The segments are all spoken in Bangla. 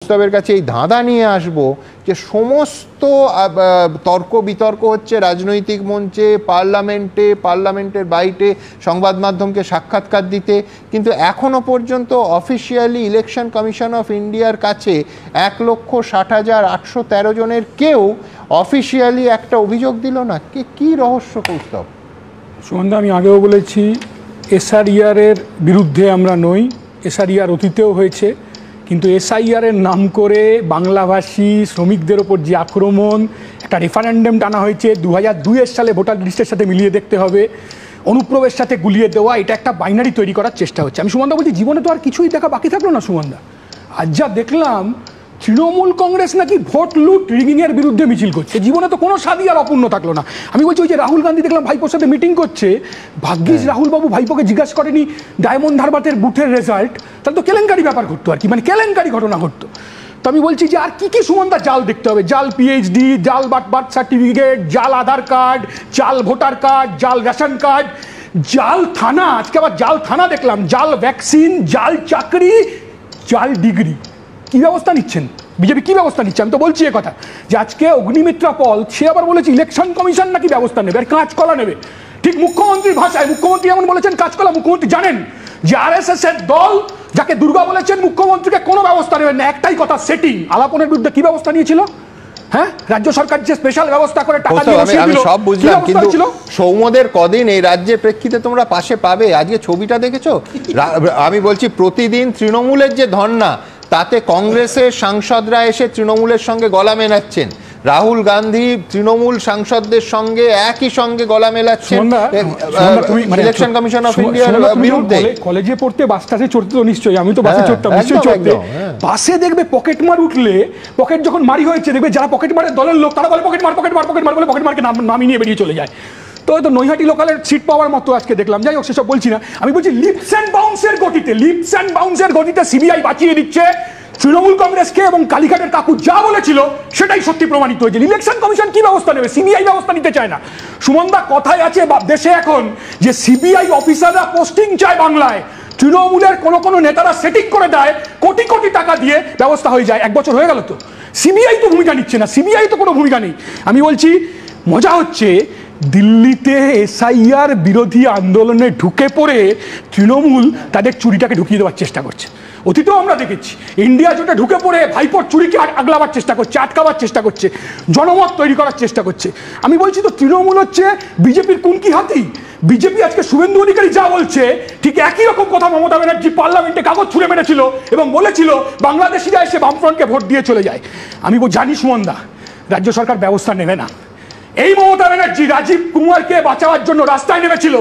কৌস্তবের কাছে এই ধাঁধা নিয়ে আসব যে সমস্ত তর্ক বিতর্ক হচ্ছে রাজনৈতিক মঞ্চে, পার্লামেন্টের বাইরে সংবাদ মাধ্যমকে সাক্ষাৎকার দিতে, কিন্তু এখনো পর্যন্ত অফিসিয়ালি ইলেকশন কমিশন অফ ইন্ডিয়ার কাছে 1,60,813 জনের কেউ অফিসিয়ালি একটা অভিযোগ দিল না। কি রহস্য কৌস্তব? সুমনদা, আমি আগেও বলেছি এসআইআর এর বিরুদ্ধে আমরা নই, এসআইআর অতীতেও হয়েছে, কিন্তু এসআইআর এর নাম করে বাংলাভাষী শ্রমিকদের ওপর যে আক্রমণ, একটা রেফারেন্ডাম টানা হয়েছে 2002 সালে ভোটার লিস্টের সাথে মিলিয়ে দেখতে হবে, অনুপ্রবেশের সাথে গুলিয়ে দেওয়া, এটা একটা বাইনারি তৈরি করার চেষ্টা হচ্ছে। আমি সুমনদা বলছি, জীবনে তো আর কিছুই দেখা বাকি থাকলো না সুমনদা। আজ যা দেখলাম তৃণমূল কংগ্রেস নাকি ভোট লুট রিগিংয়ের বিরুদ্ধে মিছিল করছে, জীবনে তো কোনো স্বাদই আর অপূর্ণ থাকলো না। আমি বলছি, ওই যে রাহুল গান্ধী দেখলাম ভাইপোর সাথে মিটিং করছে, ভাগ্যিস রাহুল বাবু ভাইপোকে জিজ্ঞাসা করেনি ডায়মন্ড হারবারের বুথের রেজাল্ট, তাহলে তো কেলেঙ্কারি ব্যাপার ঘটতো আর কি, মানে কেলেঙ্কারি ঘটনা ঘটতো। তো আমি বলছি যে আর কি সুমনদা জাল দেখতে হবে, জাল পিএইচডি, জাল বার্থ সার্টিফিকেট, জাল আধার কার্ড, জাল ভোটার কার্ড, জাল রেশন কার্ড, জাল থানা, আজকে আবার জাল থানা দেখলাম, জাল ভ্যাকসিন, জাল চাকরি, জাল ডিগ্রি। কি ব্যবস্থা নিচ্ছেন বিজেপি, কি ব্যবস্থা নিচ্ছে? আমি তো বলছি এ কথা যে আজকে অগ্নিমিত্রা পল সে আবার বলেছে ইলেকশন কমিশন নাকি ব্যবস্থা নেবে আর কাঁচকলা নেবে। ঠিক মুখ্যমন্ত্রীর ভাষায়, মুখ্যমন্ত্রী এমন বলেছেন কাঁচকলা। মুখ্যমন্ত্রী জানেন যে আরএসএস এর দল যাকে দুর্গা বলেছেন মুখ্যমন্ত্রীকে কোনো ব্যবস্থা নেবেন না, একটাই কথা, সেটিং। আলাপনের বিরুদ্ধে কি ব্যবস্থা নিয়েছিল? হ্যাঁ, রাজ্য সরকার যে স্পেশাল ব্যবস্থা করে টাকা দিয়ে আমি সব বুঝলাম, কিন্তু সৌম্যদের কদিন এই রাজ্যের প্রেক্ষিতে তোমরা পাশে পাবে? আজকে ছবিটা দেখেছো? আমি বলছি প্রতিদিন তৃণমূলের যে ধর্না, তাতে কংগ্রেসের সাংসদরা এসে তৃণমূলের সঙ্গে গলা মেলাচ্ছেন, রাহুল গান্ধী তৃণমূল সাংসদদের সঙ্গে একই সঙ্গে গলা মেলাচ্ছেন ইলেকশন কমিশন অফ ইন্ডিয়ার বিরুদ্ধে। কলেজে পড়তে বাসটাতে চড়তে তো নিশ্চয়ই, আমি তো বাসে চড়তাম, নিশ্চয়ই চড়তে। বাসে দেখবে পকেট মার উঠলে, পকেট যখন মারি হয়েছে দেখবে যারা পকেট মারের দলের লোক তারা বলে পকেট মার বলে পকেট মারকে নামিয়ে নিয়ে বেরিয়ে চলে যায়। তো হয়তো নৈহাটি লোকালের সিট পাওয়ার মতো আজকে দেখলাম। যাই হোক, সেসব বলছি না। আমি বলছি লিপস অ্যান্ড বাউন্সের গতিতে সিবিআই বাঁচিয়ে দিচ্ছে তৃণমূল কংগ্রেসকে, এবং কালীঘাটের কাকু যা বলেছিল সেটাই সত্যি প্রমাণিত হয়েছে। ইলেকশন কমিশন কি ব্যবস্থা নেবে? সিবিআই ব্যবস্থা নিতে চায় না। সুমনদা, কথায় আছে দেশে এখন যে সিবিআই অফিসাররা পোস্টিং চায় বাংলায়, তৃণমূলের কোনো নেতারা সেটিং করে দেয়, কোটি কোটি টাকা দিয়ে ব্যবস্থা হয়ে যায়। 1 বছর হয়ে গেল তো, সিবিআই তো ভূমিকা নিচ্ছে না, সিবিআই তো কোনো ভূমিকা নেই। আমি বলছি মজা হচ্ছে, দিল্লিতে এসআইআর বিরোধী আন্দোলনে ঢুকে পড়ে তৃণমূল তাদের চুরিটাকে ঢুকিয়ে দেওয়ার চেষ্টা করছে। অতীতেও আমরা দেখেছি ইন্ডিয়া জোটে ঢুকে পড়ে ভাইপোর চুরিকে আগলাবার চেষ্টা করছে, আটকাবার চেষ্টা করছে, জনমত তৈরি করার চেষ্টা করছে। আমি বলছি তো তৃণমূল হচ্ছে বিজেপির কুনকি হাতি। বিজেপি আজকে শুভেন্দু অধিকারী যা বলছে ঠিক একই রকম কথা মমতা ব্যানার্জি পার্লামেন্টে কাগজ ছুঁড়ে মেরেছিল এবং বলেছিল বাংলাদেশিরা এসে বামফ্রন্টকে ভোট দিয়ে চলে যায়। আমি জানি সুমনদা রাজ্য সরকার ব্যবস্থা নেবে না। এই মমতা ব্যানার্জি রাজীব কুমারকে বাঁচাবার জন্য রাস্তায় নেমেছিল।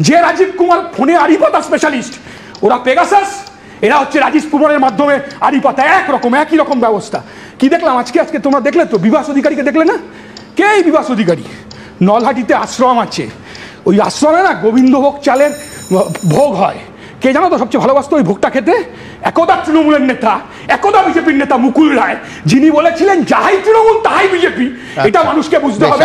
যে রাজীব কুমার ফোনে আড়িপাতা স্পেশালিস্ট, ওরা পেগাসাস, এরা হচ্ছে রাজীব কুমারের মাধ্যমে আড়িপাতা, একই রকম ব্যবস্থা। কি দেখলাম আজকে তোমরা দেখলে তো, বিভাস অধিকারীকে দেখলে না? কে এই বিভাস অধিকারী? নলহাটিতে আশ্রম আছে, ওই আশ্রমে না গোবিন্দভোগ চালের ভোগ হয়। কে জানো তো সবচেয়ে ভালোবাসতো ওই ভোগটা খেতে? একদা তৃণমূলের নেতা, একদা বিজেপির নেতা মুকুল রায়, যিনি বলেছিলেন যাহাই তৃণমূল তাহাই বিজেপি। এটা মানুষকে বুঝতে হবে।